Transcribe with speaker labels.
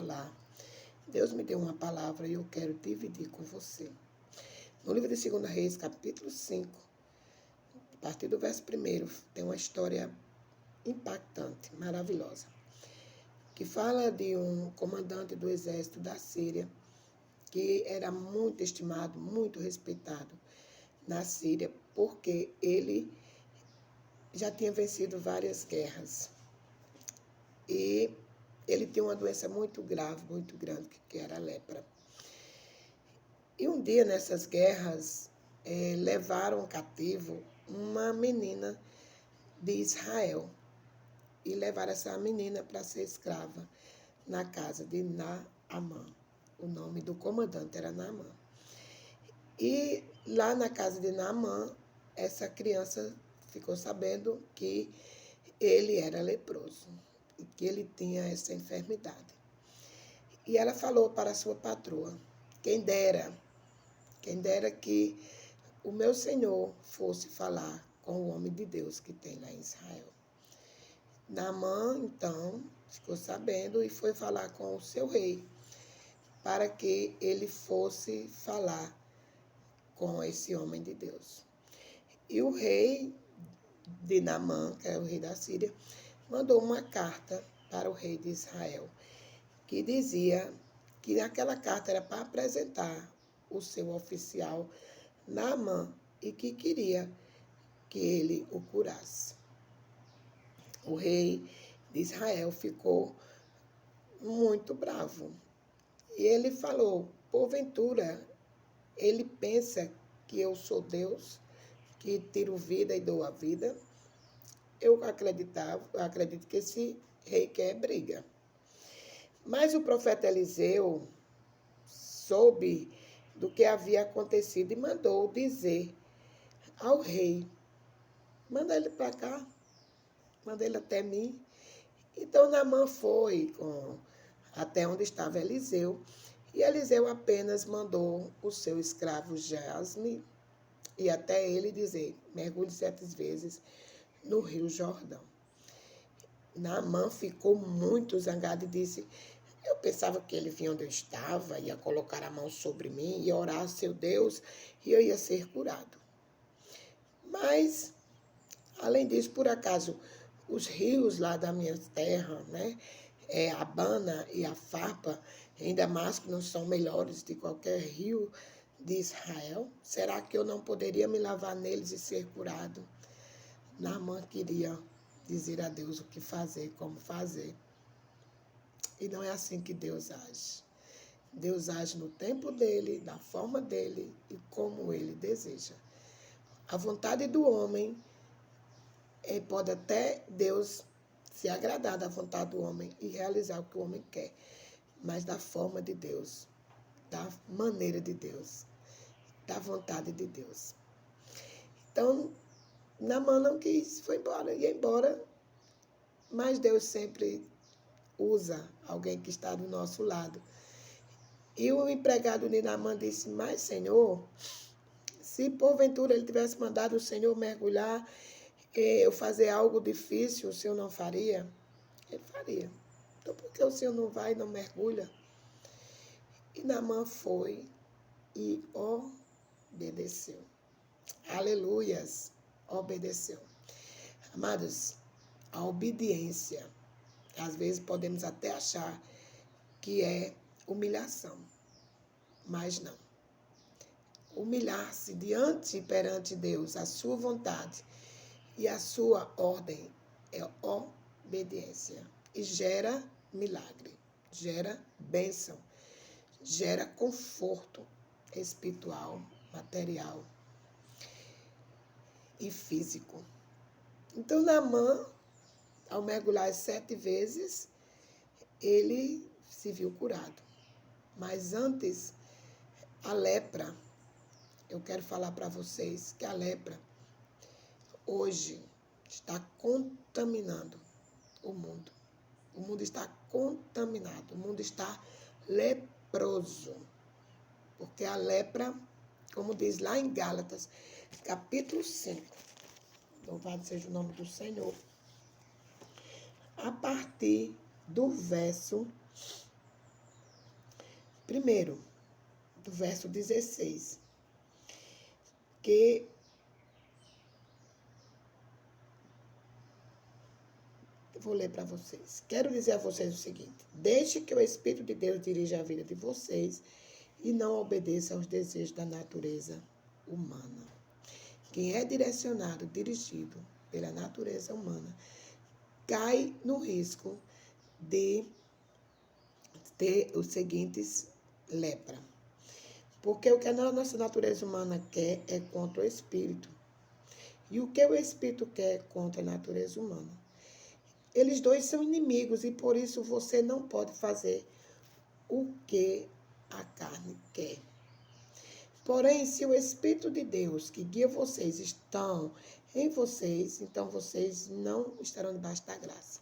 Speaker 1: Olá, Deus me deu uma palavra e eu quero dividir com você. No livro de 2 Reis, capítulo 5, a partir do verso 1, tem uma história impactante, maravilhosa, que fala de um comandante do exército da Síria, que era muito estimado, muito respeitado na Síria, porque ele já tinha vencido várias guerras. E ele tinha uma doença muito grave, muito grande, que era a lepra. E um dia, nessas guerras, levaram cativo uma menina de Israel. E levaram essa menina para ser escrava na casa de Naamã. O nome do comandante era Naamã. E lá na casa de Naamã, essa criança ficou sabendo que ele era leproso e que ele tinha essa enfermidade. E ela falou para a sua patroa: quem dera que o meu Senhor fosse falar com o homem de Deus que tem lá em Israel. Naamã, então, ficou sabendo e foi falar com o seu rei, para que ele fosse falar com esse homem de Deus. E o rei de Naamã, que é o rei da Síria, mandou uma carta para o rei de Israel, que dizia que aquela carta era para apresentar o seu oficial Naamã e que queria que ele o curasse. O rei de Israel ficou muito bravo e ele falou: porventura ele pensa que eu sou Deus, que tiro vida e dou a vida? Eu acredito que esse rei quer briga. Mas o profeta Eliseu soube do que havia acontecido e mandou dizer ao rei: manda ele para cá, manda ele até mim. Então Naamã foi até onde estava Eliseu, e Eliseu apenas mandou o seu escravo Geazi ir até ele dizer: mergulhe 7 vezes no rio Jordão. Naamã ficou muito zangado e disse: eu pensava que ele vinha onde eu estava, ia colocar a mão sobre mim, ia orar a seu Deus e eu ia ser curado. Mas, além disso, por acaso, os rios lá da minha terra, né, a Abana e a Farpa, em Damasco, não são melhores de qualquer rio de Israel? Será que eu não poderia me lavar neles e ser curado? Naamã queria dizer a Deus o que fazer, como fazer. E não é assim que Deus age. Deus age no tempo dele, da forma dele e como ele deseja. A vontade do homem pode até Deus se agradar da vontade do homem e realizar o que o homem quer, mas da forma de Deus, da maneira de Deus, da vontade de Deus. Então, Naamã não quis, foi embora, ia embora, mas Deus sempre usa alguém que está do nosso lado. E o empregado de Naamã disse: mas, Senhor, se porventura ele tivesse mandado o Senhor mergulhar, eu fazer algo difícil, o Senhor não faria? Ele faria. Então, por que o Senhor não vai e não mergulha? E Naamã foi e obedeceu. Aleluias! Obedeceu. Amados, a obediência, às vezes podemos até achar que é humilhação, mas não. Humilhar-se diante e perante Deus, a sua vontade e a sua ordem é obediência. E gera milagre, gera bênção, gera conforto espiritual, material e físico. Então, Naamã, ao mergulhar 7 vezes, ele se viu curado. Mas antes, a lepra, eu quero falar para vocês que a lepra hoje está contaminando o mundo. O mundo está contaminado, o mundo está leproso. Porque a lepra, como diz lá em Gálatas, capítulo 5, louvado seja o nome do Senhor, a partir do verso Primeiro, do verso 16, que eu vou ler para vocês. Quero dizer a vocês o seguinte: deixe que o Espírito de Deus dirija a vida de vocês e não obedeça aos desejos da natureza humana. Quem é direcionado, dirigido pela natureza humana, cai no risco de ter os seguintes lepra. Porque o que a nossa natureza humana quer é contra o Espírito. E o que o Espírito quer é contra a natureza humana. Eles dois são inimigos e por isso você não pode fazer o que a carne quer. Porém, se o Espírito de Deus que guia vocês estão em vocês, então vocês não estarão debaixo da graça.